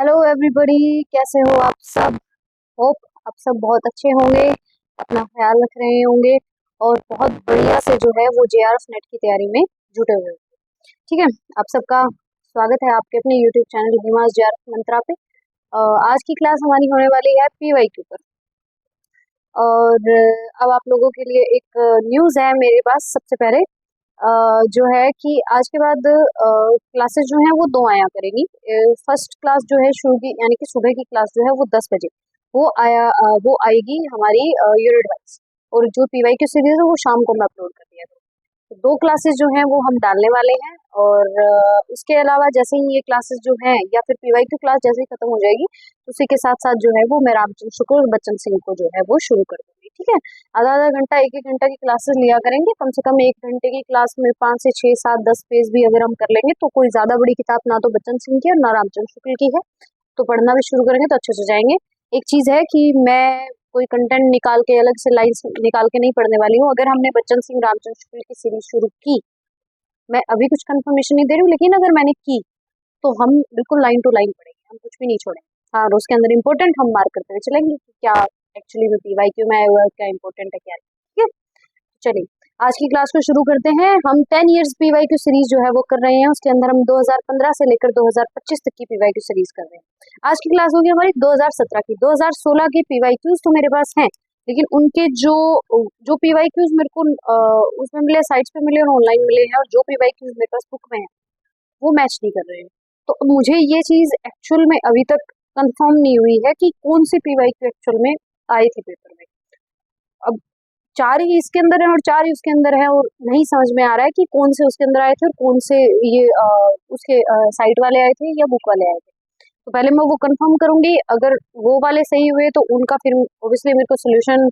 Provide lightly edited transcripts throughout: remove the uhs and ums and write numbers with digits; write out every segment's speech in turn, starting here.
Hello everybody, कैसे हो आप सब। होप आप सब बहुत अच्छे होंगे, अपना ख्याल रख रहे होंगे और बहुत बढ़िया से जो है वो जेआरएफ नेट की तैयारी में जुटे हुए होंगे। ठीक है, आप सबका स्वागत है आपके अपने यूट्यूब चैनल हिमास जेआरएफ मंत्रा पे। आज की क्लास हमारी होने वाली है पीवाईक्यू पर। और अब आप लोगों के लिए एक न्यूज़ है मेरे पास। सबसे पहले जो है कि आज के बाद क्लासेस जो हैं वो दो आया करेंगी। फर्स्ट क्लास जो है शुरू की, यानी कि सुबह की क्लास जो है वो 10 बजे वो आएगी हमारी यूनिट वाइज। और जो पीवाई की सीरीज है वो शाम को मैं अपलोड कर दिया था। तो दो क्लासेस जो हैं वो हम डालने वाले हैं। और उसके अलावा जैसे ही ये क्लासेस जो हैं या फिर पीवाई की क्लास जैसे ही खत्म हो जाएगी तो उसी के साथ साथ जो है वो मैं रामचंद्र शुक्ल और बच्चन सिंह को जो है वो शुरू कर दूंगी। ठीक है, आधा आधा घंटा एक एक घंटा की क्लासेस लिया करेंगे। कम से कम 1 घंटे की क्लास में 5 से 6 7 10 पेज भी अगर हम कर लेंगे तो कोई ज्यादा बड़ी किताब ना तो बच्चन सिंह की और ना रामचंद्र शुक्ल की है, तो पढ़ना भी शुरू करेंगे तो अच्छे से जाएंगे। एक चीज है कि मैं कोई कंटेंट निकाल के अलग से लाइंस निकाल के नहीं पढ़ने वाली हूँ। अगर हमने बच्चन सिंह रामचंद्र शुक्ल की सीरीज शुरू की, मैं अभी कुछ कंफर्मेशन नहीं दे रही हूँ, लेकिन अगर मैंने की तो हम बिल्कुल लाइन टू लाइन पढ़ेंगे, हम कुछ भी नहीं छोड़ेंगे। हाँ, और उसके अंदर इम्पोर्टेंट हम मार्क करते हुए चलेंगे कि क्या एक्चुअली में पीवाईक्यू में आया हुआ है, क्या इम्पोर्टेंट है क्या नहीं। ठीक है, चलिए आज की क्लास को शुरू करते हैं। हम 10 इयर्स पीवाईक्यू सीरीज जो है वो कर रहे हैं। उसके अंदर हम 2015 से लेकर 2025 तक की पीवाईक्यू सीरीज कर रहे हैं। आज की क्लास होगी हमारी 2017 की। 2016 की पीवाईक्यूज तो मेरे पास हैं, लेकिन उनके जो जो पीवाईक्यूज मेरे को उसमें मिले, साइट्स पे मिले और ऑनलाइन मिले हैं, और जो पीवाईक्यूज मेरे पास बुक में है वो मैच नहीं कर रहे हैं। तो मुझे ये चीज एक्चुअल में अभी तक कंफर्म नहीं हुई है कि कौन सी पीवाईक्यू एक्चुअल में आई थी पेपर में। अब 4 ही इसके अंदर है और 4 ही उसके अंदर है, और नहीं समझ में आ रहा है कि कौन से उसके अंदर आए थे और कौन से ये उसके साइट वाले आए थे या बुक वाले आए थे। तो पहले मैं वो कंफर्म करूंगी। अगर वो वाले सही हुए तो उनका फिर ऑब्वियसली मेरे को सोल्यूशन,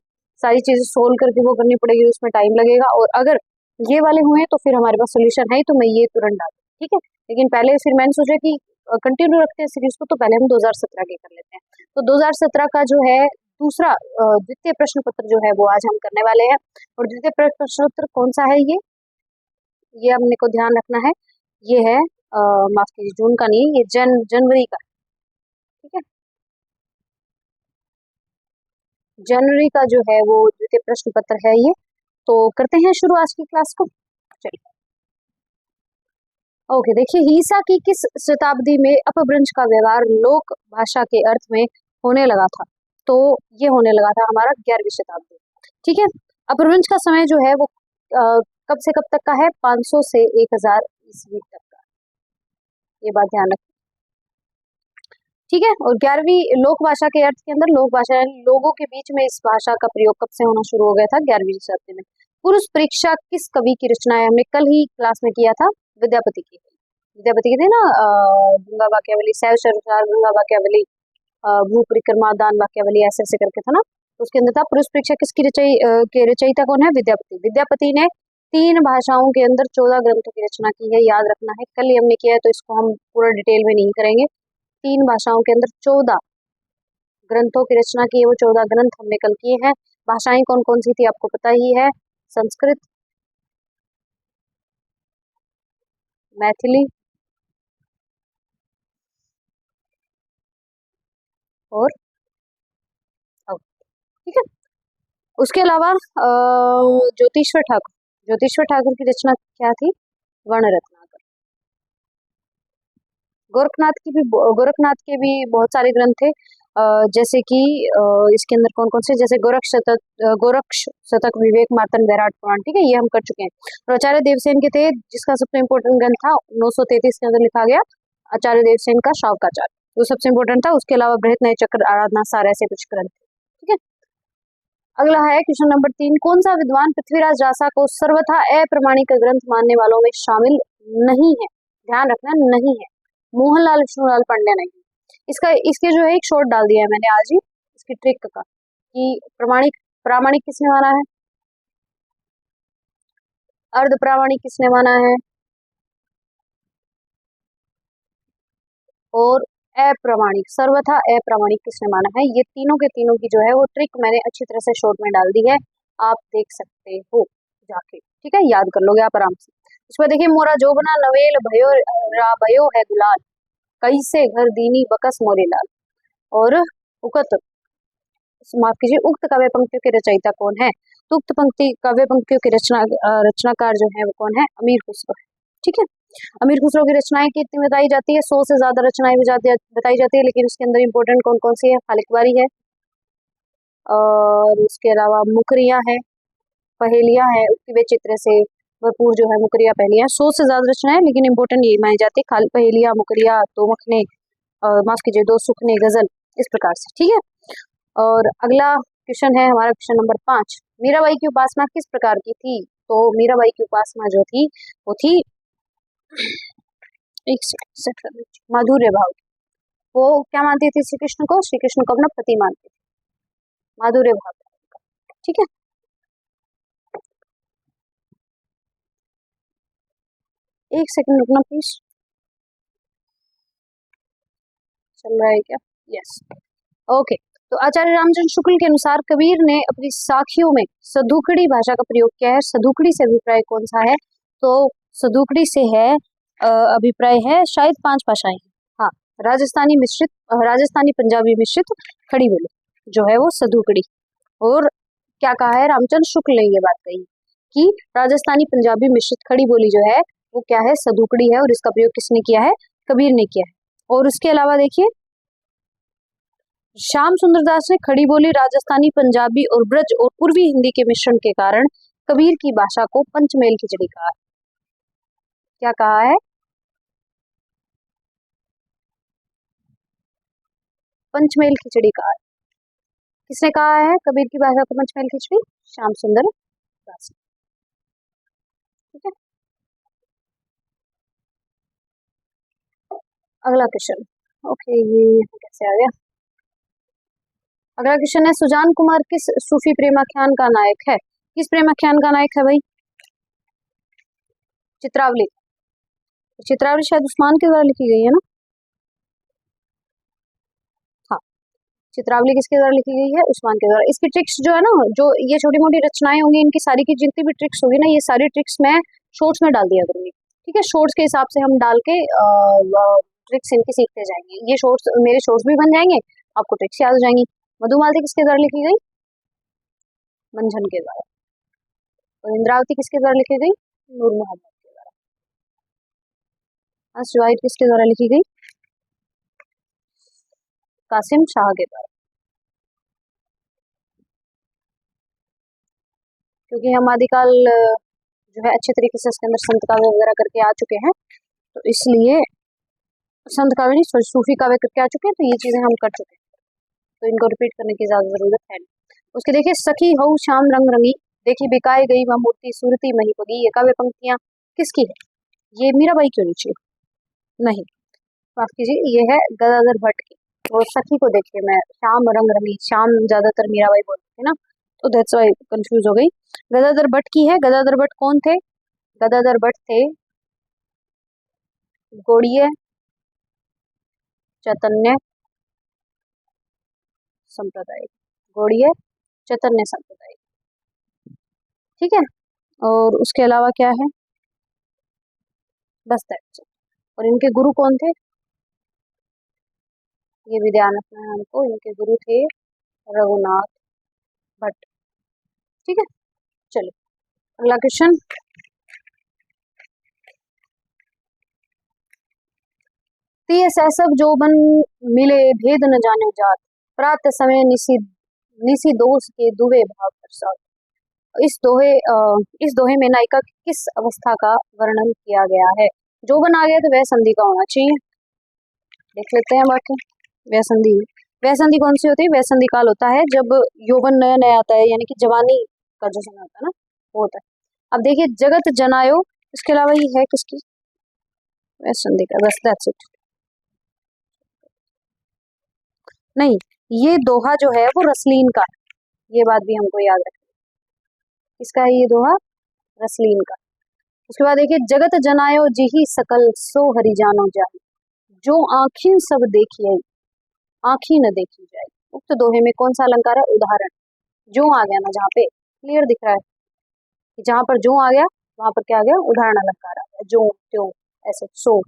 सारी चीजें सोल्व करके वो करनी पड़ेगी, उसमें टाइम लगेगा। और अगर ये वाले हुए तो फिर हमारे पास सोल्यूशन है, तो मैं ये तुरंत डाल। ठीक है, लेकिन पहले फिर मैंने सोचा कि कंटिन्यू रखते हैं सीरीज को, तो पहले हम 2017 के कर लेते हैं। तो 2017 का जो है दूसरा द्वितीय प्रश्न पत्र जो है वो आज हम करने वाले हैं। और द्वितीय प्रश्न पत्र कौन सा है, ये हमने को ध्यान रखना है। ये है माफ कीजिए, जून का नहीं, ये जनवरी का। ठीक है, जनवरी का जो है वो द्वितीय प्रश्न पत्र है ये। तो करते हैं शुरू आज की क्लास को। चलिए, ओके, देखिए, हीसा की किस शताब्दी में अपभ्रंश का व्यवहार लोक भाषा के अर्थ में होने लगा था। तो ये होने लगा था हमारा 11वीं शताब्दी। ठीक है, अपभ्रंश का समय जो है वो कब से कब तक का है, 500 से 1000 ईस्वी तक का। ये बात ध्यान रखें। ठीक है, और 11वीं लोक भाषा के अर्थ के अंदर लोक भाषा यानी लोगों के बीच में इस भाषा का प्रयोग कब से होना शुरू हो गया था, 11वीं शताब्दी में। पुरुष परीक्षा किस कवि की रचना है, हमने कल ही क्लास में किया था, विद्यापति की। विद्यापति की थी ना, गंगा वाक्यावली, शैव सरकार गंगा वाक्यावली, भू परिक्रमा दान वाक्यावली, ऐसे ऐसे करके था ना। तो उसके अंदर था पुरुष परीक्षा किसकी के रचयिता कौन है, विद्यापति। विद्यापति ने 3 भाषाओं के अंदर 14 ग्रंथों की रचना की है, याद रखना है। कल ही हमने किया है तो इसको हम पूरा डिटेल में नहीं करेंगे। 3 भाषाओं के अंदर 14 ग्रंथों की रचना की है, वो 14 ग्रंथ हमने कल किए हैं। भाषाएं कौन कौन सी थी आपको पता ही है, संस्कृत, मैथिली और ठीक है। उसके अलावा ज्योतिश्वर ठाकुर, ज्योतिश्वर ठाकुर की रचना क्या थी, वर्ण रत्नाकर। गोरखनाथ के भी बहुत सारे ग्रंथ थे, जैसे कि इसके अंदर कौन कौन से, जैसे गोरक्ष शतक, विवेक मार्तन, वैराट पुराण। ठीक है, ये हम कर चुके हैं। और आचार्य देवसेन के थे, जिसका सबसे इंपॉर्टेंट ग्रंथ था 933 के अंदर लिखा गया, आचार्य देवसेन का शावकाचार, वो सबसे इंपॉर्टेंट था। उसके अलावा बृहत नय चक्र, आराधना सार, ऐसे कुछ ग्रंथ। ठीक है, अगला है क्वेश्चन नंबर 3। कौन सा विद्वान पृथ्वीराज रासा को सर्वथा अप्रमाणिक ग्रंथ मानने वालों में शामिल नहीं है, ध्यान रखना, नहीं है। मोहनलाल विष्णुलाल पंड्या नहीं। इसका इसके जो है एक शॉर्ट डाल दिया है मैंने आज ही, इसकी ट्रिक का, कि प्रमाणिक प्रामाणिक किसने माना है, अर्ध प्रामाणिक किसने माना है, और अप्रामाणिक, सर्वथा अप्रामाणिक किसने माना है। ये तीनों के तीनों की जो है वो ट्रिक मैंने अच्छी तरह से शॉर्ट में डाल दी है, आप देख सकते हो जाके। ठीक है, याद कर लोगे आप आराम से। उसमें देखिए, मोरा जोबना नवेल भयो रा भयो है गुलाल, कैसे घर दीनी बकस मोरीलाल। और उकत, माफ कीजिए, उक्त काव्य पंक्तियों के रचयिता कौन है? तो उक्त पंक्ति काव्य पंक्तियों के रचनाकार जो है वो कौन है? अमीर खुसरो है। ठीक है, अमीर खुसरो की रचनाएं कितनी बताई जाती है? 100 से ज्यादा रचनाएं बताई जाती है, लेकिन उसके अंदर इंपॉर्टेंट कौन कौन सी है? खालिकवारी है, और उसके अलावा मुकरिया है, पहेलियां है, उक्ति व चित्र से भरपूर जो है मुकरिया पहेलियां। 100 से ज्यादा रचनाएं, लेकिन इंपॉर्टेंट यही मानी जाती है, खाली पहेलियां, मुकरिया, दो मखने, माफ कीजिए, दो सुखने, गजल, इस प्रकार से। ठीक है, और अगला क्वेश्चन है हमारा क्वेश्चन नंबर 5। मीराबाई की उपासना किस प्रकार की थी? तो मीराबाई की उपासना जो थी वो थी, एक सेकंड, माधुर्य भाव। वो क्या मानती थी? श्री कृष्ण को, श्री कृष्ण को अपना पति मानती थी, माधुर्य भाव। ठीक है, एक सेकंड रुकना प्लीज, चल रहा है क्या? Yes, okay. तो आचार्य रामचंद्र शुक्ल के अनुसार कबीर ने अपनी साखियों में सदुकड़ी भाषा का प्रयोग किया है। सदुकड़ी से अभिप्राय कौन सा है? तो सदुकड़ी से है अभिप्राय है शायद 5 भाषाएं हैं। हाँ, राजस्थानी मिश्रित, राजस्थानी पंजाबी मिश्रित खड़ी बोली जो है वो सदुकड़ी। और क्या कहा है रामचंद्र शुक्ल ने? ये बात कही कि राजस्थानी पंजाबी मिश्रित खड़ी बोली जो है वो क्या है? सदुकड़ी है, और इसका प्रयोग किसने किया है? कबीर ने किया है। और उसके अलावा देखिए, श्याम सुंदर दास ने खड़ी बोली, राजस्थानी, पंजाबी और ब्रज और पूर्वी हिंदी के मिश्रण के कारण कबीर की भाषा को पंचमेल खिचड़ी कहा। क्या कहा है? पंचमेल खिचड़ी कहा है। किसने कहा है कबीर की भाषा को पंचमेल खिचड़ी? श्याम सुंदर दास। ठीक है, अगला क्वेश्चन। ओके, ये कैसे आ गया? अगला क्वेश्चन है, सुजान कुमार किस सूफी प्रेमाख्यान का नायक है? किस प्रेमाख्यान का नायक है भाई? चित्रावली। चित्रावली शायद उस्मान के द्वारा लिखी गई है ना? हाँ, चित्रावली किसके द्वारा लिखी गई है? उस्मान के द्वारा। इसकी ट्रिक्स जो है ना, जो ये छोटी मोटी रचनाएं होंगी, इनकी सारी की जितनी भी ट्रिक्स होगी ना, ये सारी ट्रिक्स मैं शॉर्ट्स में डाल दिया करूंगी। ठीक है, शॉर्ट्स के हिसाब से हम डाल के ट्रिक्स इनकी सीखते जाएंगे। ये शॉर्ट्स मेरे शॉर्ट्स भी बन जाएंगे, आपको ट्रिक्स याद हो जाएंगी। मधुमालती किसके द्वारा लिखी गई? मंझन के द्वारा। और इंद्रावती किसके द्वारा लिखी गई? नूर मोहम्मद के द्वारा। अस्वाइद किसके द्वारा लिखी गई? कासिम शाह के द्वारा। क्योंकि हम आदिकाल जो है अच्छे तरीके से इसके अंदर संत काव्य वगैरह करके आ चुके हैं, तो इसलिए संत काव्य नहीं, सॉरी, सूफी काव्य करके आ चुके हैं, तो ये चीजें हम कर चुके हैं, तो इनको रिपीट करने की ज्यादा जरूरत है नहीं। उसके देखिए, सखी हऊ श्याम रंग रंगी, देखी बिकाई गई वह मूर्ति सूरती मही पगी, ये काव्य पंक्तियां किसकी है? ये मीराबाई की रुचि नहीं, माफ कीजिए, ये है गदाधर भट्ट की। और सखी को देखिए, मैं श्याम रंग रंगी, श्याम ज्यादातर मीराबाई बोलती है ना, तो दैट्स व्हाई कंफ्यूज हो गई। गदाधर भट्ट की है। गदाधर भट्ट कौन थे? गदाधर भट्ट थे गौड़ीय चैतन्य संप्रदाय, गौड़ीय चैतन्य संप्रदाय। ठीक है, और उसके अलावा क्या है? बस दैट्स इट। और इनके गुरु कौन थे? ये भी ध्यान रखना है हमको, इनके गुरु थे रघुनाथ भट्ट। ठीक है, चलिए अगला क्वेश्चन। तीय सब जो बन मिले भेद न जाने जात, प्रात समय निसी दोष के दुहे भाव प्रसाद। इस दोहे में नायिका की किस अवस्था का वर्णन किया गया है? जो बन आ गया तो वह संधि का होना चाहिए। देख लेते हैं बाकी। वह संधि, वह संधि कौन सी होती है? वह संधि काल होता है जब यौवन नया नया आता है, यानी कि जवानी का जो समय होता है ना, वो होता है। अब देखिए, जगत जनायो, इसके अलावा ये है किसकी? वह संधि का, बस दैट्स इट। नहीं, ये दोहा जो है वो रसलीन का, ये बात भी हमको याद रखनी। किसका है ये दोहा? रसलीन का। उसके बाद देखिए, जगत जनायो जिही सकल सो हरि जानो जाए, जो आँखिन सब देखी, आँखी न देखी जाए। उक्त दोहे में कौन सा अलंकार है? उदाहरण। जो आ गया ना, जहाँ पे क्लियर दिख रहा है कि जहां पर जो आ गया वहां पर क्या आ गया? उदाहरण अलंकार आ गया। जो, त्यों, ऐसे, सो,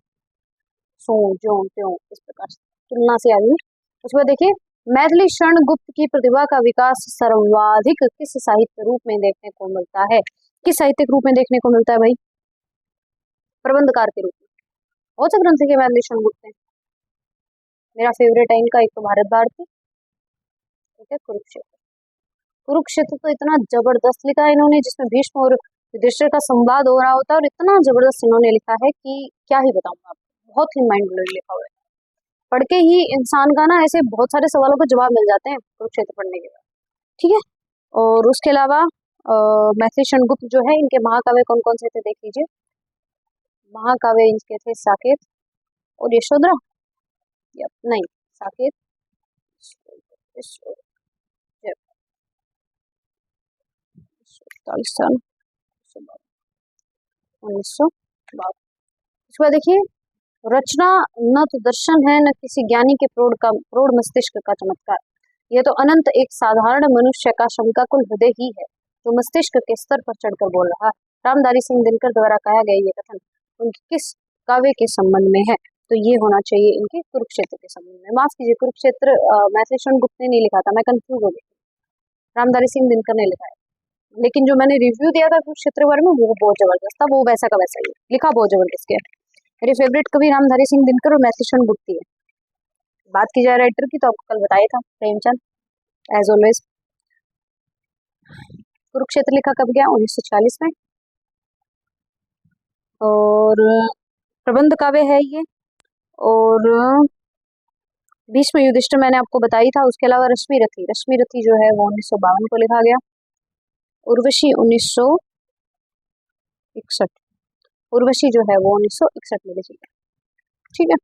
सो ज्यों त्यों, इस प्रकार से तुलना से आई। उसके बाद देखिए, मैथिली शरण गुप्त की प्रतिभा का विकास सर्वाधिक किस साहित्य रूप में देखने को मिलता है? किस साहित्यिक रूप में देखने को मिलता है भाई? प्रबंधकार के रूप में। बहुत से ग्रंथ के मैथिली शरण गुप्त हैं। मेरा फेवरेट है इनका, एक तो भारत भारती, ठीक है, कुरुक्षेत्र। कुरुक्षेत्र तो इतना जबरदस्त लिखा है इन्होंने, जिसमें भीष्म और युधिष्ठिर का संवाद हो रहा होता है, और इतना जबरदस्त इन्होंने लिखा है कि क्या ही बताऊं आपको, बहुत ही माइंड ब्लोइंग लिखा हुआ है। पढ़ के ही इंसान का ना ऐसे बहुत सारे सवालों के जवाब मिल जाते हैं कुरुक्षेत्र पढ़ने के बाद, ठीक है। और उसके अलावा मैथिली शरण गुप्त जो है, इनके महाकाव्य कौन कौन से थे देख लीजिए। महाकाव्य इनके थे साकेत और यशोधरा, या नहीं, साकेत, साल 1952। उसके बाद देखिए, रचना न तो दर्शन है, न किसी ज्ञानी के प्रौढ़ मस्तिष्क का चमत्कार, यह तो अनंत एक साधारण मनुष्य का शंकाकुल हृदय ही है, जो मस्तिष्क के स्तर पर चढ़कर बोल रहा है। रामधारी सिंह दिनकर द्वारा कहा गया ये कथन उनके किस काव्य के संबंध में है? तो ये होना चाहिए इनके कुरुक्षेत्र के संबंध में। माफ कीजिए, कुरुक्षेत्र मैथिली शरण गुप्त ने नहीं लिखा था, मैं कंफ्यूज हो गई, रामधारी सिंह दिनकर ने लिखा है। लेकिन जो मैंने रिव्यू दिया था कुरुक्षेत्र बारे में, वो बहुत जबरदस्त था, वो वैसा का वैसा ही लिखा, बहुत जबरदस्त है। मेरे फेवरेट कवि रामधारी सिंह दिनकर और मैथिली शरण गुप्त है। बात की जाए राइटर की, तो आपको कल बताया था, प्रेमचंद, एज ऑलवेज। कुरुक्षेत्र लिखा कब गया? 1940 में। और प्रबंध काव्य है ये। और भीष्म युधिष्ठिर मैंने आपको बताई था। उसके अलावा रश्मि रथी जो है वो 1952 को लिखा गया। उर्वशी 1961, उर्वशी जो है वो 1961 में लिखी गई, ठीक है।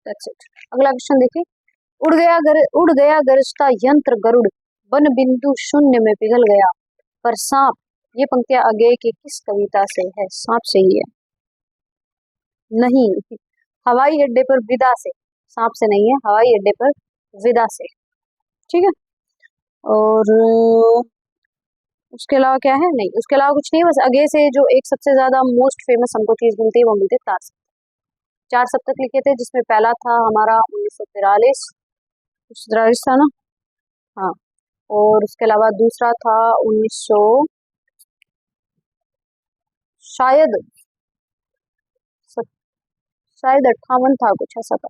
That's it. अगला क्वेश्चन देखिए, उड़ गया गरजता यंत्र गरुड़, वन बिंदु शून्य में पिघल गया पर सांप। ये पंक्तियां आगे की किस कविता से है? सांप से ही है? नहीं, हवाई अड्डे पर विदा से। सांप से नहीं है, हवाई अड्डे पर विदा से, ठीक है। और उसके अलावा क्या है? नहीं, उसके अलावा कुछ नहीं, बस आगे से जो एक सबसे ज्यादा मोस्ट फेमस हमको चीज मिलती है, वो मिलती है 4 सप्तक लिखे थे, जिसमें पहला था हमारा 1943 था ना, हाँ। और उसके अलावा दूसरा था 1900 शायद 58 था, कुछ ऐसा था,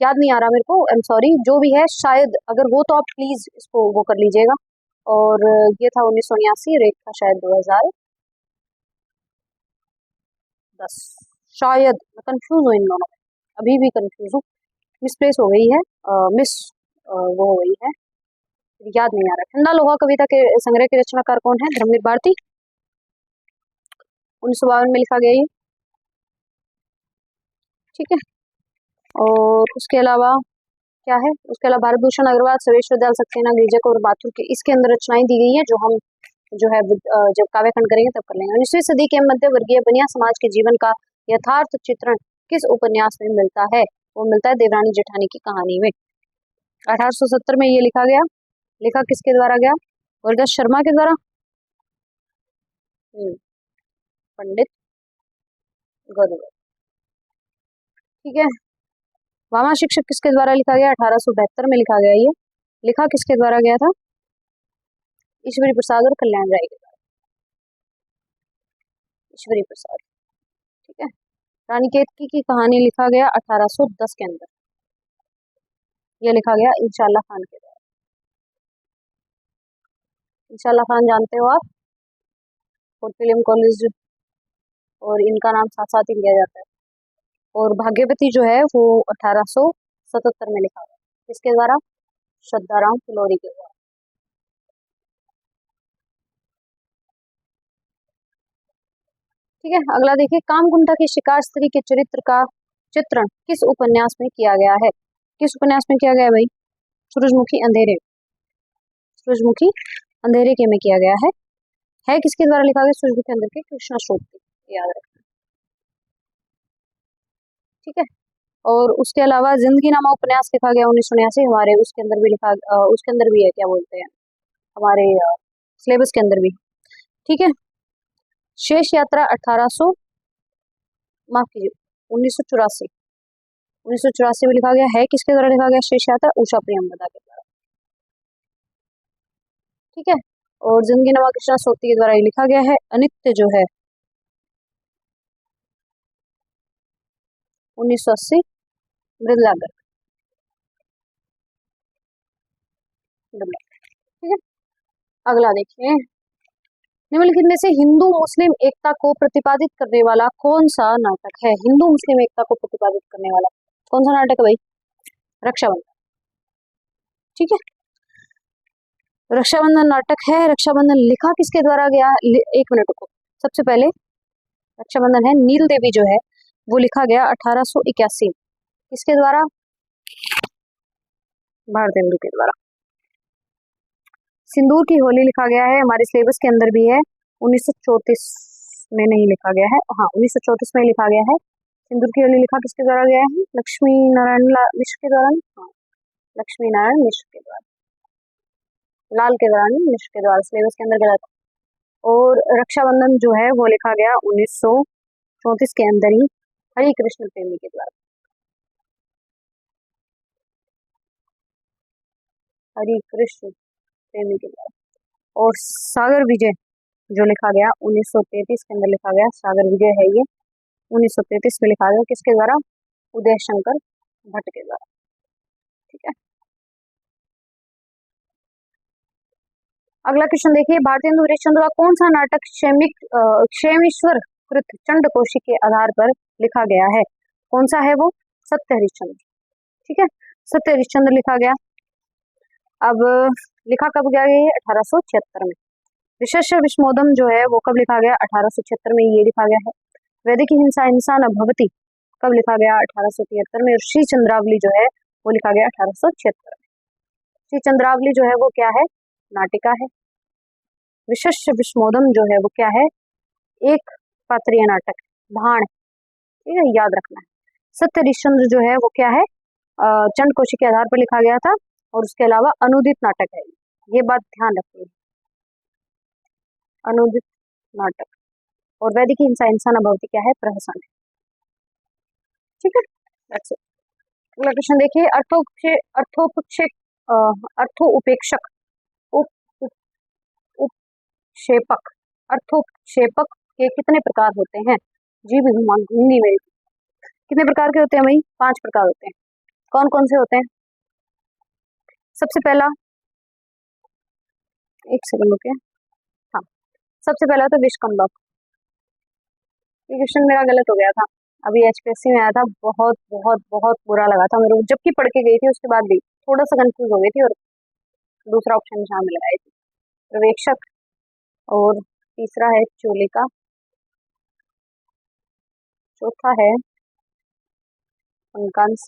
याद नहीं आ रहा मेरे को, आई एम सॉरी, जो भी है, शायद अगर हो तो आप प्लीज इसको वो कर लीजिएगा। और ये था 1979, रेट था शायद 2010, शायद। मैं कंफ्यूज हूँ इन दोनों में, अभी भी कंफ्यूज हूँ, मिसप्लेस हो गई है, मिस वो हो गई है, याद नहीं आ रहा। ठंडा लोहा कविता के संग्रह के रचनाकार कौन है? धर्मवीर भारती, 1952 में लिखा गया ये, ठीक है। और उसके अलावा क्या है? उसके अलावा भारत भूषण अग्रवाल, सर्वेश्वर दयाल सक्सेना, गिरिजा कौर बाथुर के इसके अंदर रचनाएं दी गई है, जो हम जो है जब काव्यखंड करेंगे तब कर लेंगे। 19वीं सदी के मध्य वर्गीय बनिया समाज के जीवन का यथार्थ चित्रण किस उपन्यास में मिलता है? वो मिलता है देवरानी जेठानी की कहानी में। 1870 में ये लिखा गया। लिखा किसके द्वारा गया? गुरदास शर्मा के द्वारा, पंडित गरुड़, ठीक है। वामा शिक्षक किसके द्वारा लिखा गया? 1872 में लिखा गया ये। लिखा किसके द्वारा गया था? ईश्वरी प्रसाद और कल्याण राय के द्वारा, ईश्वरी प्रसाद, ठीक है। रानी केतकी की कहानी लिखा गया 1810 के अंदर, यह लिखा गया इंशाल्लाह खान के द्वारा। इंशाल्लाह खान जानते हो आप, फोर्ट विलियम कॉलेज, और इनका नाम साथ साथ ही लिया जाता है। और भाग्यवती जो है वो 1877 में लिखा गया, किसके द्वारा? श्रद्धाराम फिलोरी के द्वारा, ठीक है। अगला देखिए, कामकुंठा की शिकार स्त्री के चरित्र का चित्रण किस उपन्यास में किया गया है? किस उपन्यास में किया गया है भाई? सूरजमुखी अंधेरे, सूरजमुखी अंधेरे के में किया गया है किसके द्वारा लिखा गया? सूरजमुखी अंधेरे के कृष्णा श्रोत, याद रखना, ठीक है। और उसके अलावा जिंदगी नामा उपन्यास लिखा गया 1979 हमारे, उसके अंदर भी लिखा, उसके अंदर भी है, क्या बोलते हैं, हमारे सिलेबस के अंदर भी, ठीक है। शेष यात्रा 1800, माफ कीजिए, 1984 में लिखा गया है, किसके द्वारा लिखा गया? शेष यात्रा उषा प्रियंवदा के द्वारा। ठीक है। और जिंदगी नमा कृष्णा सोती के द्वारा ये लिखा गया है। अनित्य जो है 1980 मृदुला गर्ग। ठीक है। अगला देखिए, निम्नलिखित में से हिंदू मुस्लिम एकता को प्रतिपादित करने वाला कौन सा नाटक है? हिंदू मुस्लिम एकता को प्रतिपादित करने वाला कौन सा नाटक है भाई? रक्षाबंधन। ठीक है, रक्षाबंधन नाटक है। रक्षाबंधन लिखा किसके द्वारा गया? एक मिनट को, सबसे पहले रक्षाबंधन है, नील देवी जो है वो लिखा गया 1881। किसके द्वारा? भारतेंदु के द्वारा। सिंदूर की होली लिखा गया है, हमारे सिलेबस के अंदर भी है, 1934 में नहीं लिखा गया है, हाँ 1934 में लिखा गया है। सिंदूर की होली लिखा किसके द्वारा गया है? लक्ष्मी नारायण मिश्र के द्वारा। हाँ, लक्ष्मी नारायण मिश्र के द्वारा, लाल के द्वारा नहीं, मिश्र के द्वारा, सिलेबस के अंदर गलत। और रक्षाबंधन जो है वो लिखा गया 1934 के अंदर ही, हरि कृष्ण प्रेमी के द्वारा। हरि कृष्ण प्रेमी के द्वारा। और सागर विजय जो लिखा गया 1933 के अंदर लिखा गया, सागर विजय है ये 1933 में लिखा गया, किसके द्वारा? उदय शंकर भट्ट के द्वारा। ठीक है। अगला क्वेश्चन देखिए, भारतेंदु हरिश्चंद्र का कौन सा नाटक क्षेमीश्वर कृत चंडकोशी के आधार पर लिखा गया है? कौन सा है वो? सत्य हरिश्चंद्र। ठीक है, सत्य हरिश्चंद्र लिखा गया। अब लिखा कब गया ये? 1876 में। विशेष विष्णोदम जो है वो कब लिखा गया? 1876 में ये लिखा गया है। वैदिक हिंसा हिंसा न भवती कब लिखा गया? 1873 में। और श्री चंद्रावली जो है वो लिखा गया 1876 में। श्री चंद्रावली जो है वो क्या है? नाटिका है। विशेष विष्णोदम जो है वो क्या है? एक पात्रीय नाटक, भाण। ठीक है, याद रखना है। सत्य हरिश्चंद्र जो है वो क्या है? चंडकोशी के आधार पर लिखा गया था, और उसके अलावा अनुदित नाटक है, ये बात ध्यान रखिए, अनुदित नाटक। और वैदिक हिंसा हिंसा न भवती क्या है? प्रहसन है। ठीक है, that's it। अगला क्वेश्चन देखिए, अर्थोपक्षेपक उपक्षेपक अर्थोपक्षेपक के कितने प्रकार होते हैं? जी भी हिंदी में कितने प्रकार के होते हैं भाई? 5 प्रकार होते हैं। कौन कौन से होते हैं? सबसे पहला, एक सेकंड रुकिए, हाँ, सबसे पहला तो विषकंभक। ये क्वेश्चन मेरा गलत हो गया था, अभी एचपीएससी में आया था, बहुत बहुत बहुत बुरा लगा था मेरे को, जबकि पढ़ के गई थी उसके बाद भी थोड़ा सा कंफ्यूज हो गई थी, और दूसरा ऑप्शन शामिल लगाई थी, पर्यवेक्षक। और तीसरा है चोलिका, चौथा है अंकांश,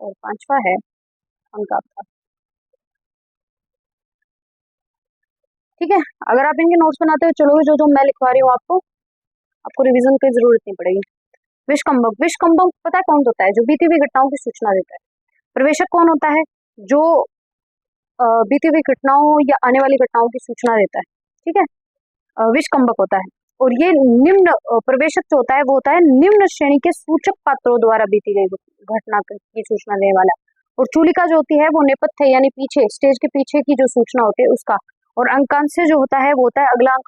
और पांचवा है अंकाप्ता। ठीक है, अगर आप इनके नोट्स बनाते हुए चलोगे, जो जो मैं लिखवा रही हूँ आपको रिवीजन की जरूरत नहीं पड़ेगी। विषकंभक, विषकंभक पता है कौन होता है? जो बीती हुई घटनाओं की सूचना देता है। प्रवेशक कौन होता है? जो बीती हुई घटनाओं या आने वाली घटनाओं की सूचना देता है। ठीक है, विषकंभक होता है। और ये निम्न प्रवेशक जो होता है वो होता है निम्न श्रेणी के सूचक पात्रों द्वारा बीती गई घटना की सूचना देने वाला। और चूलिका जो होती है वो नेपथ्य यानी पीछे, स्टेज के पीछे की जो सूचना होती है उसका। और अंकांश जो होता है वो होता है अगला अंक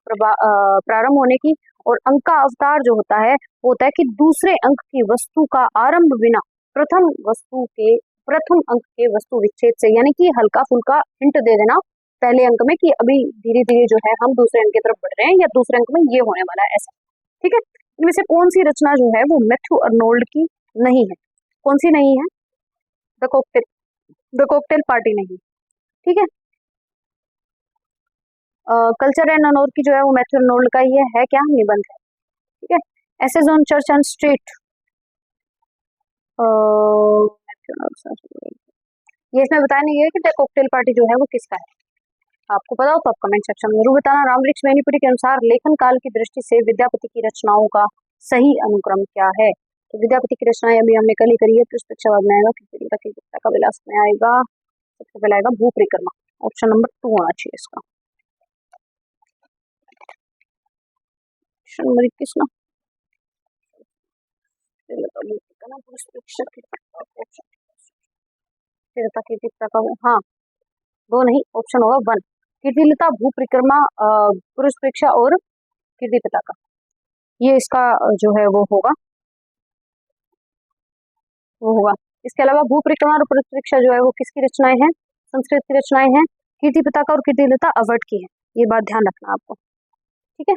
प्रारंभ होने की। और अंक का अवतार जो होता है वो होता है कि दूसरे अंक की वस्तु का आरंभ बिना प्रथम अंक के वस्तु विच्छेद से, यानी कि हल्का फुल्का हिंट दे देना पहले अंक में कि अभी धीरे धीरे जो है हम दूसरे अंक की तरफ बढ़ रहे हैं, या दूसरे अंक में ये होने वाला है, ऐसा। ठीक है, इनमें से कौन सी रचना जो है वो मैथ्यू अर्नोल्ड की नहीं है? कौन सी नहीं है? द कॉकटेल पार्टी नहीं। ठीक है, कल्चर एंड अनोर की जो है वो मैथ्यू अर्नोल्ड का ही है क्या? निबंध है। ठीक है, essays on church and state, ये इसमें बताया नहीं गया कि द कॉकटेल पार्टी जो है वो किसका है। आपको पता हो तो आप कमेंट सेक्शन में जरूर बताना। रामवृक्ष मैनीपुरी के अनुसार लेखन काल की दृष्टि से विद्यापति की रचनाओं का सही अनुक्रम क्या है? तो विद्यापति की रचनाएं अभी हमने कल ही करी है, तो इस पर जवाब में आएगा गुप्ता का विलास में आएगा, सबसे पहले आएगा भू परिक्रमा, ऑप्शन नंबर 2 होना चाहिए इसका। ऑप्शन नंबर 21 ना, हाँ, दो नहीं, ऑप्शन होगा 1, कीर्तिलता भूपरिक्रमा पुरुष परीक्षा और कीर्ति पताका, ये इसका जो है वो होगा। इसके अलावा भूपरिक्रमा और पुरुष परीक्षा जो है वो किसकी रचनाएं हैं? संस्कृत की रचनाएं हैं। कीर्ति पताका और कीर्तिलता अवध की है, ये बात ध्यान रखना आपको, ठीक है।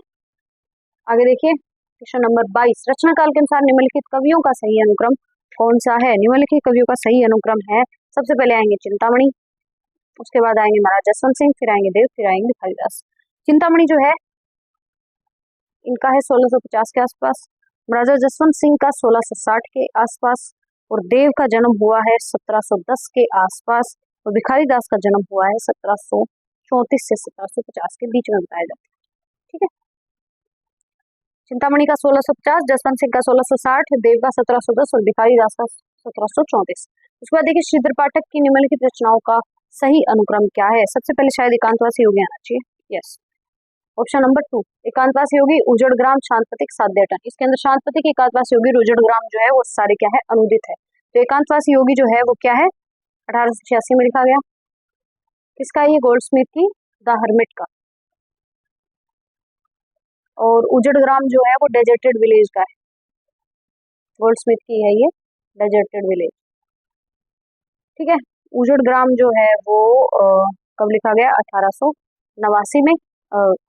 आगे देखिए क्वेश्चन नंबर 22, रचना काल के अनुसार निम्नलिखित कवियों का सही अनुक्रम कौन सा है? निम्नलिखित कवियों का सही अनुक्रम है, सबसे पहले आएंगे चिंतामणि, उसके बाद आएंगे महाराज जसवंत सिंह, फिर आएंगे देव, फिर आएंगे कालिदास। चिंतामणि जो है इनका है 1650 के आसपास, महाराजा जसवंत सिंह का 1660 के आसपास, और देव का जन्म हुआ है 1710 के आसपास, और भिखारीदास का जन्म हुआ है 1734 से 1750 के बीच में बताया जाता है, ठीक है। चिंतामणि का 1650, जसवंत सिंह का 1660, देव का 1710 और भिखारीदास का 1734। उसके बाद देखिए श्रीधर पाठक की निम्नलिखित रचनाओं का सही अनुक्रम क्या है? सबसे पहले शायद एकांतवासी योगी आना चाहिए, यस, ऑप्शन नंबर 2, एकांतवासी योगी, उजड़ ग्राम, शांतपतिक, साध्य अटन। इसके अंदर शांतपतिक, एकांतवासी योगी, उजड़ ग्राम जो है वो सारे क्या है? अनुदित है। तो एकांतवासी योगी जो है वो क्या है? 1886 में लिखा गया। किसका? ये गोल्डस्मिथ की द हर्मिट का। और उजड़ ग्राम जो है वो डेजर्टेड विलेज का है, गोल्डस्मिथ की है ये डेजर्टेड विलेज, ठीक है। उजड़ ग्राम जो है वो कब लिखा गया? 1889 में।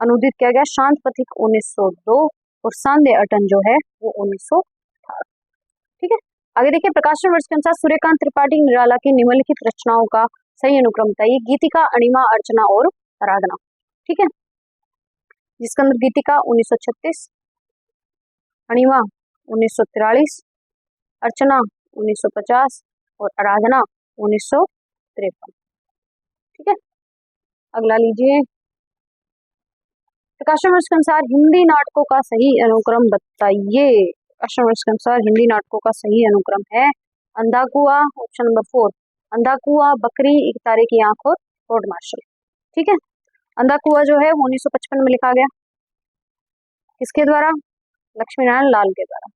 अनुदित किया गया शांतपतिक 1902, और सांध्य अटन जो है वो 1918, ठीक है। आगे देखिए प्रकाशन वर्ष के अनुसार सूर्यकांत त्रिपाठी निराला की निम्नलिखित रचनाओं का सही अनुक्रम बताइए। गीतिका, अणिमा, अर्चना और आराधना, ठीक है। जिसके अंदर गीतिका 1936, अणिमा 1943, अर्चना 1950 और आराधना 1953, ठीक है। अगला लीजिए, प्रकाशन वर्ष के अनुसार हिंदी नाटकों का सही अनुक्रम बताइए। प्रकाशन वर्ष के अनुसार हिंदी नाटकों का सही अनुक्रम है अंधाकुआ, ऑप्शन नंबर 4, अंधाकुआ, बकरी, एक तारे की आंख और कोर्ट मार्शल, ठीक है। अंधाकुआ जो है 1955 में लिखा गया, किसके द्वारा? लक्ष्मी नारायण लाल के द्वारा,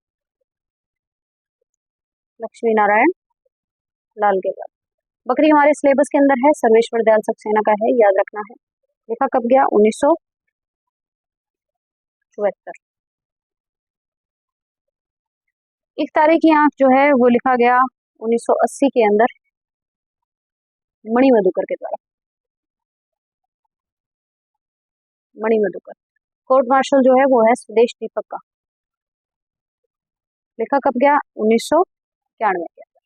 लक्ष्मी नारायण लाल के द्वारा। बकरी हमारे सिलेबस के अंदर है, सर्वेश्वर दयाल सक्सेना का है, याद रखना है। लिखा कब गया? 1974। एक तारे की आंख जो है वो लिखा गया 1980 के अंदर मणि मधुकर के द्वारा, मणि मधुकर। कोर्ट मार्शल जो है वो है स्वदेश दीपक का, लिखा कब गया? 1991 के अंदर,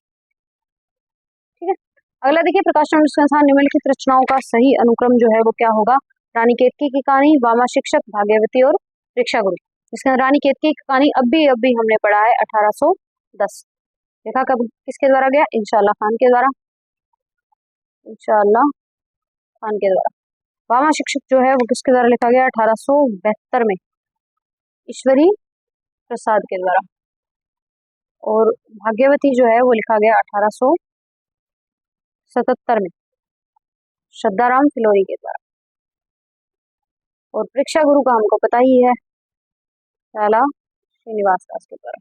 ठीक है। अगला देखिए प्रकाशन वर्ष के अनुसार निम्नलिखित रचनाओं का सही अनुक्रम जो है वो क्या होगा? रानी केतकी की कहानी, वामा शिक्षक, भाग्यवती और परीक्षा गुरु। इसके अंदर रानी केतकी की कहानी अभी हमने पढ़ा है 1810, लिखा कब किसके द्वारा गया? इंशाअल्लाह खान के द्वारा, इंशाअल्लाह खान के द्वारा। वामा शिक्षक जो है वो किसके द्वारा लिखा गया? 1872 में ईश्वरी प्रसाद के द्वारा। और भाग्यवती जो है वो लिखा गया 1877 में श्रद्धाराम फिलोरी के द्वारा। और परीक्षा गुरु का हमको पता ही है, पहला श्रीनिवास दास के द्वारा।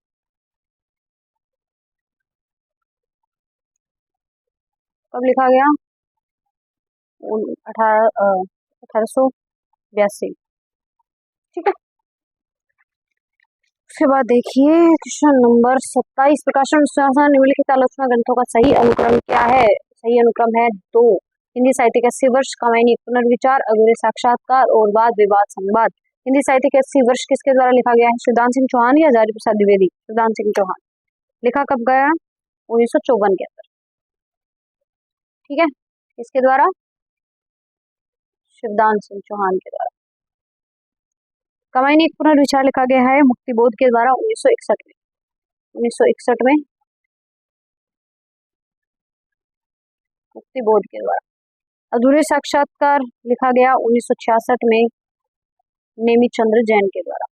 कब लिखा गया? 1882, ठीक है। उसके बाद देखिए क्वेश्चन नंबर 27, प्रकाशन निम्नलिखित आलोचना ग्रंथों का सही अनुक्रम क्या है? सही अनुक्रम है 2, हिंदी साहित्य के 80 वर्ष, कामायनी पुनर्विचार, अधूरे साक्षात्कार और वाद विवाद संवाद। हिंदी साहित्य के 80 वर्ष किसके द्वारा लिखा गया है? सुदान सिंह चौहान या हजारी प्रसाद द्विवेदी? सुदान सिंह चौहान। लिखा कब गया? 1954 के अंदर, ठीक है। किसके द्वारा? शिवदान सिंह चौहान के द्वारा। कामायनी पुनर्विचार लिखा गया है मुक्तिबोध के द्वारा 1961 में, 1961 में मुक्तिबोध के द्वारा। अधूरे साक्षात्कार लिखा गया 1966 में नेमी चंद्र जैन के द्वारा,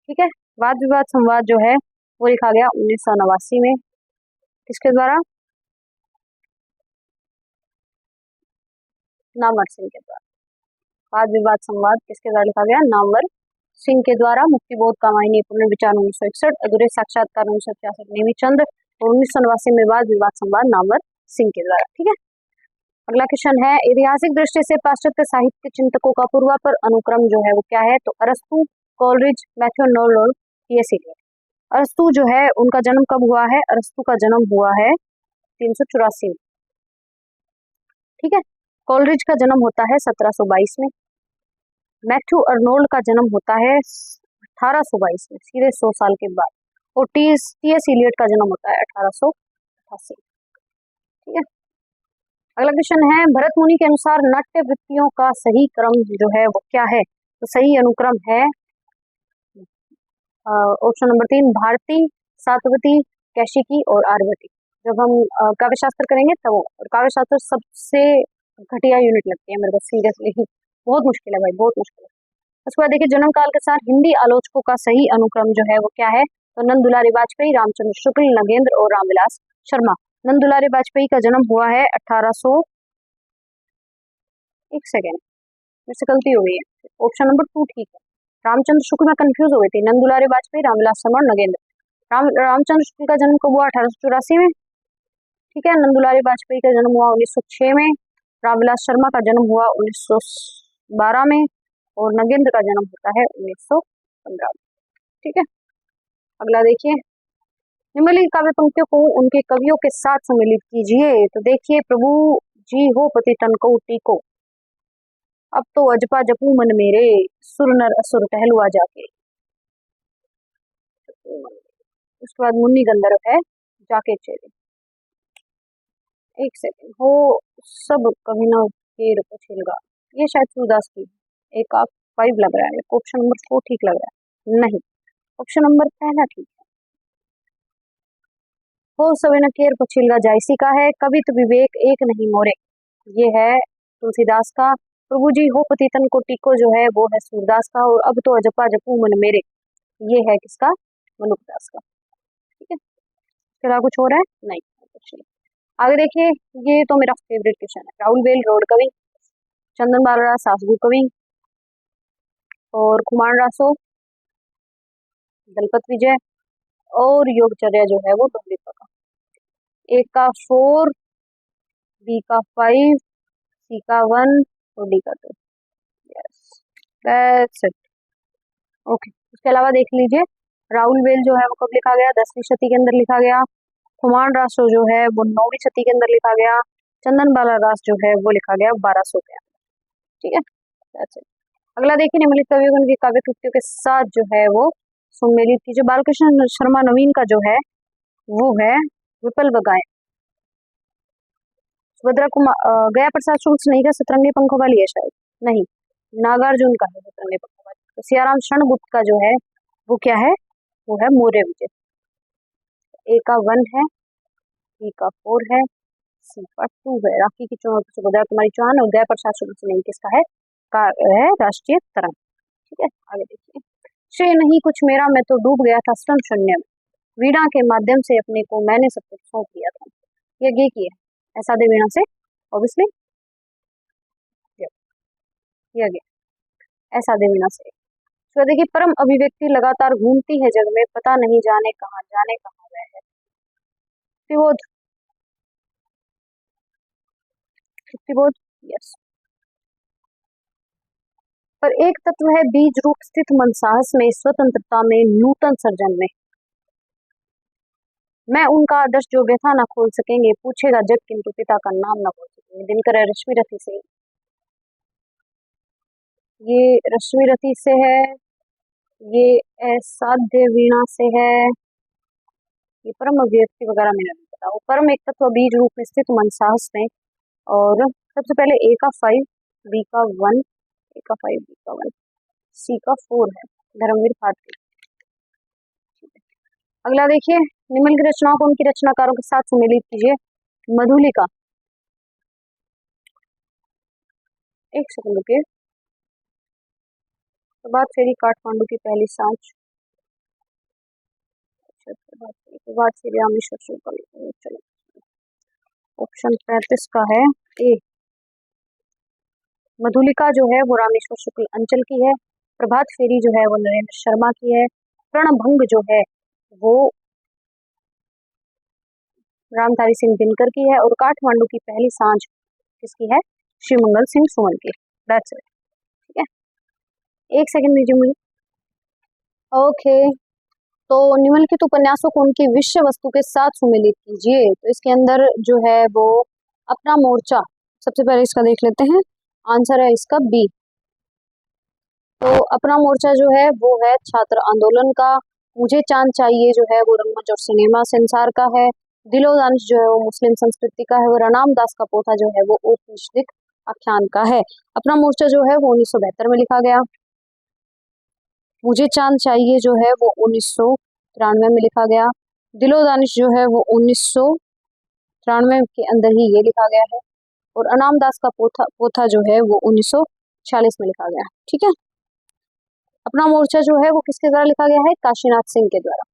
ठीक है। वाद विवाद संवाद जो है वो लिखा गया 1989 में, किसके द्वारा? नामवर सिंह के द्वारा। वाद विवाद संवाद किसके द्वारा लिखा गया? नामवर सिंह के द्वारा, मुक्तिबोध कामायनी पुनर्विचार 1961, अधूरे साक्षात्कार 1966, नेमीचंद, और 1989 में वाद विवाद संवाद नामवर सिंह के द्वारा। ठीक है, अगला क्वेश्चन है, ऐतिहासिक दृष्टि से पाश्चात्य साहित्य चिंतकों का पूर्वापर अनुक्रम जो है वो क्या है? तो अरस्तु, कोलरिज, मैथ्यू नॉर्डल, टी.एस. इलियट। अरस्तु जो है उनका जन्म कब हुआ है? अरस्तु का जन्म हुआ है 384 में। ठीक है, कोलरिज का जन्म होता है 1722 में। मैथ्यू अर्नोल्ड का जन्म होता है 1822 में, सीधे 100 साल के बाद। और टी.एस. इलियट का जन्म होता है 1888। ठीक है, अगला क्वेश्चन है, भरत मुनि के अनुसार नाट्य वृत्तियों का सही क्रम जो है वो क्या है? तो सही अनुक्रम है ऑप्शन नंबर 3, भारती, सातवती, कैशिकी और आरवती। जब हम काव्य शास्त्र करेंगे तब, और काव्य शास्त्र सबसे घटिया यूनिट लगती है मेरे को, सीरियसली बहुत मुश्किल है भाई, बहुत मुश्किल है। उसके बाद देखिए, जन्म काल के साथ हिंदी आलोचकों का सही अनुक्रम जो है वो क्या है? तो नंद दुलारी वाजपेयी, रामचंद्र शुक्ल, नगेंद्र और रामविलास शर्मा। नंद दुलारी वाजपेयी का जन्म हुआ है 1800, एक सेकेंड मेरे से गलती हो गई है, ऑप्शन नंबर 2 ठीक है। रामचंद्र शुक्ल में कंफ्यूज हो गई थी, नंद दुलारी वाजपेयी, रामविलास शर्मा और नगेंद्र। रामचंद्र शुक्ल का जन्म कब हुआ? 1884 में। ठीक है, नंद दुलारी वाजपेयी का जन्म हुआ 1906 में, रामविलास शर्मा का जन्म हुआ 1912 में, और नगेंद्र का जन्म होता है 1915 में। ठीक है, अगला देखिए, निम्नलिखित काव्य पंक्तियों को उनके कवियों के साथ सम्मिलित कीजिए। तो देखिए, प्रभु जी हो पति तन को टीको, अब तो अजपा जपू मन मेरे, सुर नर असुर टहलुआ जाके। उसके बाद मुन्नी गंधर्व है जाके चेरे। एक सेकंड, हो सब कभी न फेर पछिलगा, ये शायद सूरदास की है। एक आप 5 लग रहा है, ऑप्शन नंबर 4 ठीक लग रहा है, नहीं, ऑप्शन नंबर पहला ठीक है। हो सभी न केर पछिलगा जायसी का है, कवि तो विवेक एक नहीं मोरे, ये है तुलसीदास का। प्रभु जी हो पतितन को टीको जो है वो है सूरदास का, और अब तो अजपा जपू मन मेरे, ये है किसका? मनुदास का। ठीक है, क्या कुछ हो रहा है? नहीं, कुछ नहीं। आगे देखिए, ये तो मेरा फेवरेट क्वेश्चन है, राहुल वेल रोड कवि, चंदन बालरा सासगु कवि, और कुमार रासो, दलपत विजय, और योगचर्या जो है वो डोंगरीपा का। ए का 4, बी का 5, सी का 1 और डी का 2। Yes, that's it. ओके, उसके अलावा देख लीजिए, राहुल वेल जो है वो कब लिखा गया? 10वीं शती के अंदर लिखा गया। कुमार रासो जो है वो 9वीं शती के अंदर लिखा गया। चंदन बाला दास जो है वो लिखा गया 1200 के अंदर। ठीक है, दैट्स इट। अगला देखिए, निम्नलिखित कवियों की काव्य कृतियों के साथ जो है वो सम्मिलित कीजिए। बालकृष्ण शर्मा नवीन का जो है वो है विपल व गायन। सुभद्रा कुमार गया प्रसाद शुक्ल नहीं का सतरंगी पंखों वाली है शायद, नहीं, नागार्जुन का है सतरंगी पंखों वाली। तो सियाराम शरणगुप्त का जो है वो क्या है? वो है मौर्य विजय। ए का 1 है, बी का 4 है, सी का 2 है। राखी की सुभद्रा कुमारी चौहान और गया प्रसाद शुक्ल नहीं किसका है? का है राष्ट्रीय तरंग। ठीक है, आगे देखिए, श्रेय नहीं कुछ मेरा, मैं तो डूब गया था श्रम शून्य में, वीणा के माध्यम से अपने को मैंने सब कुछ सौंप दिया था। ये गे की है, ऐसा दे वीणा से, ऑब्वियसली ये गे ऐसा दे वीणा से। तो देखिए, परम अभिव्यक्ति लगातार घूमती है जग में, पता नहीं जाने कहाँ वह है। युक्तिबोध, युक्तिबोध, यस। पर एक तत्व है बीज रूप स्थित मन साहस में, स्वतंत्रता में, नूतन सर्जन में, मैं उनका आदर्श जो व्यथा न खोल सकेंगे, पूछेगा जग किंतु पिता का नाम न बोल सकेंगे। दिनकर रश्मि रथी से, ये रश्मि रथी से है, ये असाध्य वीणा से है, ये परम अभिव्यक्ति वगैरह मेरा नहीं पता। वो परम एक तत्व बीज रूप में स्थित मन साहस में, और सबसे पहले ए का 5, बी का 1, ए का 5, बी का 1, सी का 4 है धर्मवीर भारती। अगला देखिए, निम्नलिखित रचनाओं को उनकी रचनाकारों के साथ सम्मिलित कीजिए। मधुलिका, एक सेकंड रुकिए, प्रभात फेरी, काठमांडू की पहली सांच, प्रभात फेरी, रामेश्वर शुक्ल। चलो, ऑप्शन 35 का है ए। मधुलिका जो है वो रामेश्वर शुक्ल अंचल की है। प्रभात फेरी जो है वो नरेंद्र शर्मा की है। रणभंग जो है वो रामधारी सिंह दिनकर की है। और काठमांडू की पहली सांझ किसकी है? शिवमंगल सिंह सुमन की। That's it. ठीक है, एक सेकंड दीजिए मुझे। ओके, तो निम्नलिखित उपन्यासों को उनकी विषय वस्तु के साथ सुमेलित कीजिए। तो इसके अंदर जो है वो अपना मोर्चा, सबसे पहले इसका देख लेते हैं। आंसर है इसका बी। तो अपना मोर्चा जो है वो है छात्र आंदोलन का। मुझे चांद चाहिए जो है वो रंगमंच और सिनेमा सेंसार का है। दिलो दानिश जो है वो मुस्लिम संस्कृति का है। वो रनाम दास का पोथा जो है वो औपनिषदिक आख्यान का है। अपना मोर्चा जो है वो 1972 में लिखा गया। मुझे चांद चाहिए जो है वो 1993 में लिखा गया। दिलो दानिश जो है वो 1993 के अंदर ही ये लिखा गया है। और अनाम दास का पोथा जो है वो 1946 में लिखा गया। ठीक है, अपना मोर्चा जो है वो किसके द्वारा लिखा गया है? काशीनाथ सिंह के द्वारा।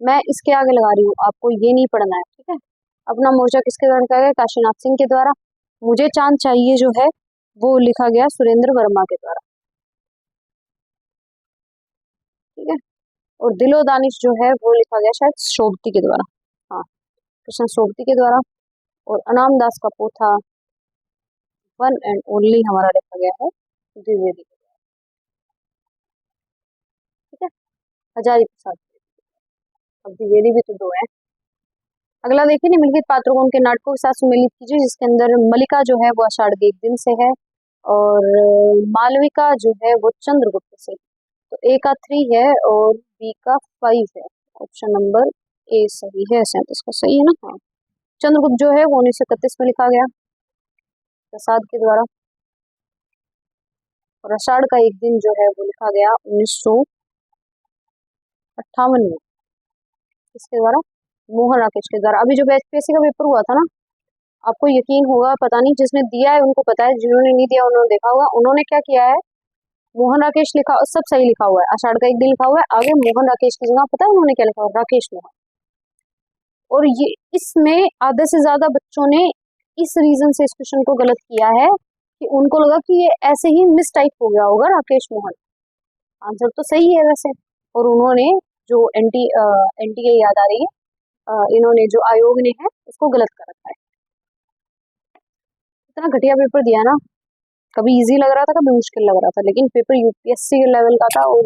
मैं इसके आगे लगा रही हूँ, आपको ये नहीं पढ़ना है। ठीक है, अपना मोर्चा किसके द्वारा लिखा गया? काशीनाथ सिंह के द्वारा। मुझे चांद चाहिए जो है वो लिखा गया सुरेंद्र वर्मा के द्वारा। ठीक है, और दिलो दानिश जो है वो लिखा गया शायद सोबती के द्वारा। हाँ, कृष्ण सोबती के द्वारा। और अनाम दास का पोथा वन एंड ओनली हमारा लिखा गया है द्विवेदी के द्वारा। ठीक है, हजारी प्रसाद। अब द्विवेदी भी तो दो है। अगला देखिए, निम्नलिखित पात्रों को उनके नाटकों के साथ सुमेलित कीजिए। जिसके अंदर मलिका जो है वो आषाढ़ के एक दिन से है। और मालविका जो है वो चंद्रगुप्त से। तो ए का 3 है और बी का 5 है। ऑप्शन नंबर ए सही है। 37 का सही है ना? हाँ, चंद्रगुप्त जो है वो 1931 में लिखा गया प्रसाद के द्वारा। और आषाढ़ का एक दिन जो है वो लिखा गया 1958 में। इसके द्वारा? मोहन राकेश के द्वारा। अभी जो एचपीएससी का पेपर हुआ था ना, आपको यकीन होगा, पता नहीं जिसने दिया है उनको पता है, जिन्होंने नहीं दिया उन्होंने देखा होगा। उन्होंने क्या किया है, मोहन राकेश लिखा, सब सही लिखा हुआ है, आषाढ़ का एक दिन लिखा हुआ है, आगे मोहन राकेश की जगह पता है उन्होंने क्या लिखा हुआ? राकेश मोहन। और ये इसमें आधे से ज्यादा बच्चों ने इस रीजन से इस क्वेश्चन को गलत किया है कि उनको लगा कि ये ऐसे ही मिस टाइप हो गया होगा राकेश मोहन। आंसर तो सही है वैसे। और उन्होंने जो एनटीए याद आ रही है, इन्होंने जो आयोग ने है उसको गलत कर रखा है। इतना घटिया पेपर दिया ना, कभी इजी लग रहा था कभी मुश्किल लग रहा था, लेकिन पेपर यूपीएससी के लेवल का था और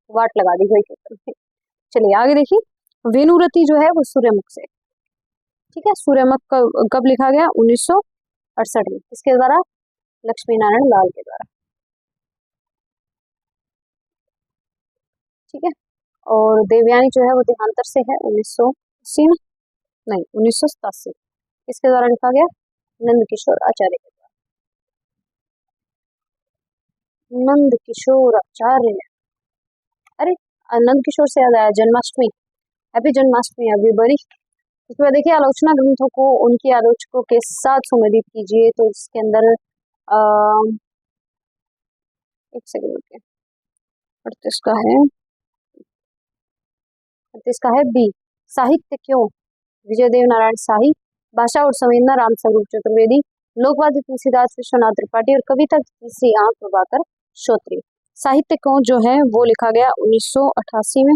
वाट लगा दी भाई पेपर में। चलिए आगे देखिए, वेणुरति जो है वो सूर्यमुख से। ठीक है, सूर्यमुख कब लिखा गया? 1968 में। किसके द्वारा? लक्ष्मी नारायण लाल के द्वारा। ठीक है, और देवयानी जो है वो देहांतर से है 1980 में, नहीं 1987। किसके द्वारा लिखा गया? नंद किशोर आचार्य के द्वारा। नंद किशोर आचार्य। अरे, नंद किशोर से याद आया, जन्माष्टमी। Happy Janmashtami everybody. उसके बाद देखिए, आलोचना ग्रंथों को उनकी आलोचकों के साथ सुमेलित कीजिए। तो इसके अंदर एक सेकंड रुकिए, 38 का है, 38 का है बी। साहित्य क्यों? विजय देव नारायण शाही। भाषा और संवेदना राम स्वरूप चतुर्वेदी। लोकवादी तुलसीदास विश्वनाथ त्रिपाठी। और कविता तीसरी आंख प्रभाकर श्रोत्री। साहित्य क्यों जो है वो लिखा गया 1988 में।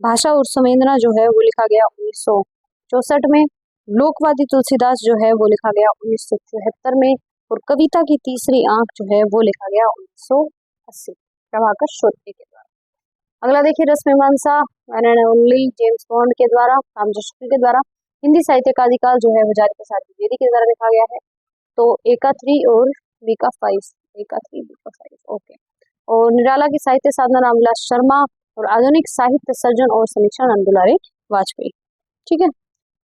भाषा और संवेदना जो है वो लिखा गया 1964 में। लोकवादी तुलसीदास जो है वो लिखा गया 1974 में। और कविता की तीसरी आंख जो है वो लिखा गया 1980 प्रभाकर श्रोत्री के द्वारा। अगला देखिए, रस मीमांसा ओनली जेम्स बॉन्ड के द्वारा, रामजो शुक्ल के द्वारा। हिंदी साहित्य का आदिकाल जो है हजारी प्रसाद द्विवेदी के द्वारा लिखा गया है। तो ए का 3 और बी का 5। ए का 3 बी का 5। ओके, और निराला की साहित्य साधना रामविलास शर्मा। और आधुनिक साहित्य सर्जन और समीक्षा नंद दुलारी वाजपेयी। ठीक है,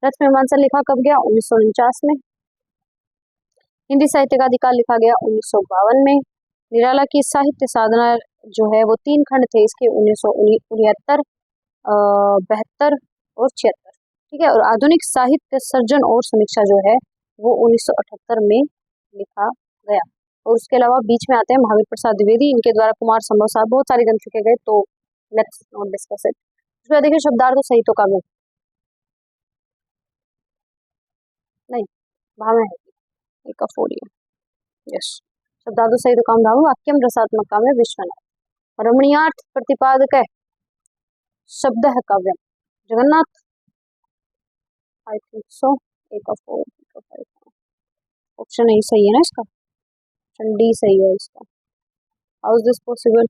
रस मीमांसा लिखा कब गया? 1949 में। हिंदी साहित्य का आदिकाल लिखा गया 1952 में। निराला की साहित्य साधना जो है वो 3 खंड थे इसके, 1969, 72 और 76। ठीक है, और आधुनिक साहित्य सर्जन और समीक्षा जो है वो 1978 में लिखा गया। और उसके अलावा बीच में आते हैं महावीर प्रसाद द्विवेदी, इनके द्वारा कुमार संभव साहब, बहुत सारे ग्रंथ लिखे गए। तो लेट्स नॉट डिस्कस इट। उसमें देखिए, शब्दार्थ सही तो काव्य नहीं, भाव है एक का 4 है। यस, शब्दार्थ सहित काम धातु वाक्यम रसात्मक काव्य विश्वनाथ। रमणीयार्थ प्रतिपादक शब्द है काव्यम जगन्नाथ। I think so. एक ऑफ ऑप्शन ए सही है ना इसका, ऑप्शन डी सही है इसका। How is this possible?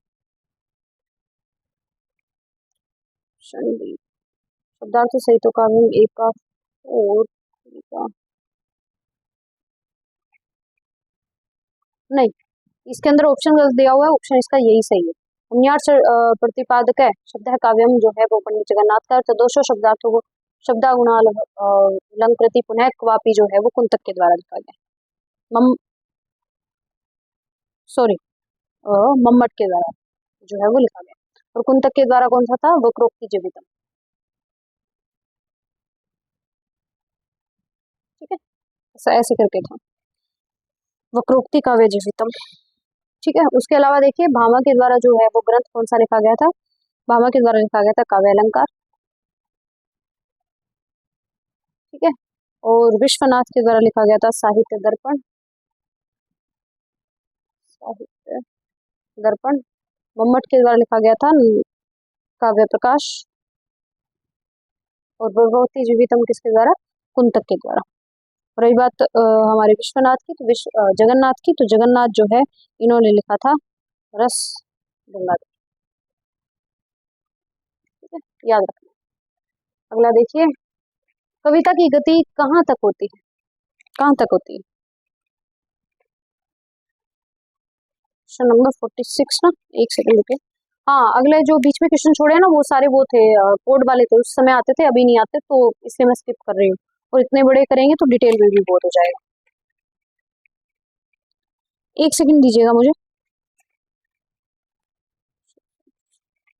Option D शब्दार्थ सहित काव्यम एक ऑफ नहीं, इसके अंदर ऑप्शन गलत दिया हुआ है, ऑप्शन इसका यही सही है। रमणीयार्थ प्रतिपादक है शब्द है काव्यम जो है वो पंडित जगन्नाथ का अर्थ दोषो शब्दार्थों को शब्दागुणाल अलंकृति पुनः क्वापी जो है वो कुंतक के द्वारा लिखा गया। सॉरी, मम्मट के द्वारा जो है वो लिखा गया। और कुंतक के द्वारा कौन सा था? वक्रोक्ति जीवितम। ठीक है, ऐसे करके था वक्रोक्ति काव्य जीवितम। ठीक है, उसके अलावा देखिए भामा के द्वारा जो है वो ग्रंथ कौन सा लिखा गया था? भामा के द्वारा लिखा गया था काव्य अलंकार। ठीक है, और विश्वनाथ के द्वारा लिखा गया था साहित्य दर्पण। साहित्य दर्पण। मम्मट के द्वारा लिखा गया था काव्य प्रकाश। और भगवती जीवितम किसके द्वारा? कुंतक के द्वारा। रही बात हमारे विश्वनाथ की, तो जगन्नाथ की, तो जगन्नाथ जो है इन्होंने लिखा था रस गंगाधर। ठीक है, याद रखना। अगला देखिए, कविता की गति कहाँ तक होती है? कहाँ तक होती है? क्वेश्चन नंबर 46 ना, एक सेकंड रुके। हाँ, अगले जो बीच में क्वेश्चन छोड़े ना वो सारे वो थे कोड वाले थे, उस समय आते थे, अभी नहीं आते, तो इसलिए मैं स्किप कर रही हूँ। और इतने बड़े करेंगे तो डिटेल में भी बहुत हो जाएगा। एक सेकंड दीजिएगा मुझे,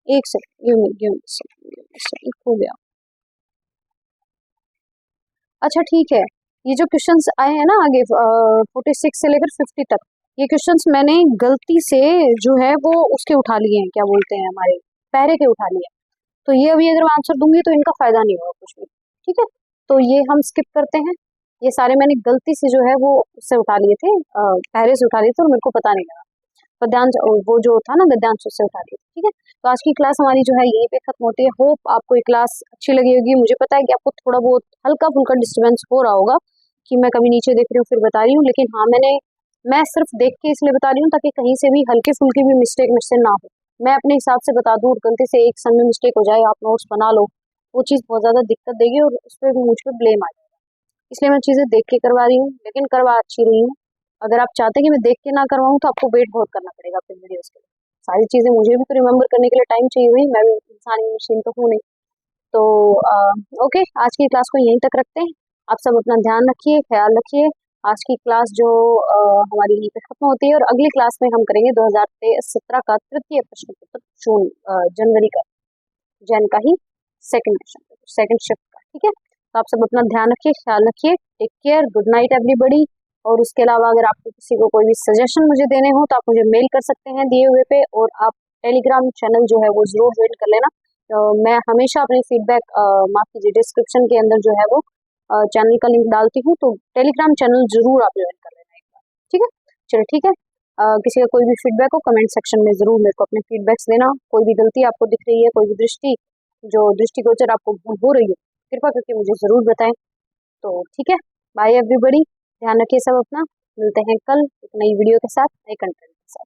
एक सेकंड हो गया। अच्छा ठीक है, ये जो क्वेश्चंस आए हैं ना आगे 46 से लेकर 50 तक, ये क्वेश्चंस मैंने गलती से जो है वो उसके उठा लिए हैं, क्या बोलते हैं, हमारे पैरे के उठा लिए हैं। तो ये अभी अगर मैं आंसर दूंगी तो इनका फायदा नहीं होगा कुछ भी। ठीक है, तो ये हम स्किप करते हैं। ये सारे मैंने गलती से जो है वो उससे उठा लिए थे, पैरे से उठा लिए थे, और मेरे को पता नहीं लगा। पद्यांश वो जो था ना गद्यांश, उससे उठा लिए थे। ठीक है, तो आज की क्लास हमारी जो है यहीं पे खत्म होती है। होप आपको ये क्लास अच्छी लगी होगी। मुझे पता है कि आपको थोड़ा बहुत हल्का फुल्का डिस्टर्बेंस हो रहा होगा कि मैं कभी नीचे देख रही हूँ फिर बता रही हूँ, लेकिन हाँ मैं सिर्फ देख के इसलिए बता रही हूँ ताकि कहीं से भी हल्की फुल्की भी मिस्टेक मुझसे ना हो। मैं अपने हिसाब से बता दूँ और गलती से एक सन में मिस्टेक हो जाए, आप नोट्स बना लो, वो चीज़ बहुत ज़्यादा दिक्कत देगी और उस पर भी मुझ पर ब्लेम आ जाएगा। इसलिए मैं चीज़ें देख के करवा रही हूँ, लेकिन करवा अच्छी रही हूँ। अगर आप चाहते हैं कि मैं देख के ना करवाऊँ तो आपको वेट बहुत करना पड़ेगा अपने वीडियोस के लिए। सारी चीज़ें मुझे भी तो रिमेम्बर करने के लिए टाइम चाहिए भाई, मैं भी इंसान मशीन तो हूँ नहीं। तो ओके, आज की क्लास को यहीं तक रखते हैं। आप सब अपना ध्यान रखिए, ख्याल रखिए। आज की क्लास जो हमारी यहीं पे खत्म होती है, और अगली क्लास में हम करेंगे 2017 का तृतीय प्रश्न पत्र जून जनवरी का, जैन का ही सेकंड शिफ्ट का। ठीक है, तो आप सब अपना ध्यान रखिए, ख्याल रखिए, take care, good night everybody. और उसके अलावा अगर आपको किसी को कोई भी सजेशन मुझे देने हो तो आप मुझे मेल कर सकते हैं दिए हुए पे, और आप टेलीग्राम चैनल जो है वो जरूर ज्वाइन कर लेना। मैं हमेशा अपनी फीडबैक माफ कीजिए डिस्क्रिप्शन के अंदर जो है वो चैनल का लिंक डालती हूँ, तो टेलीग्राम चैनल जरूर आप ज्वाइन कर लेना एक बार। ठीक है, चलो ठीक है। किसी का कोई भी फीडबैक हो कमेंट सेक्शन में जरूर मेरे को अपने फीडबैक्स देना। कोई भी गलती आपको दिख रही है, कोई भी दृष्टिगोचर आपको भूल हो रही है, कृपया करके मुझे जरूर बताएं। तो ठीक है, बाय एवरीबॉडी, ध्यान रखिए सब अपना। मिलते हैं कल एक नई वीडियो के साथ, नए कंटेंट के साथ।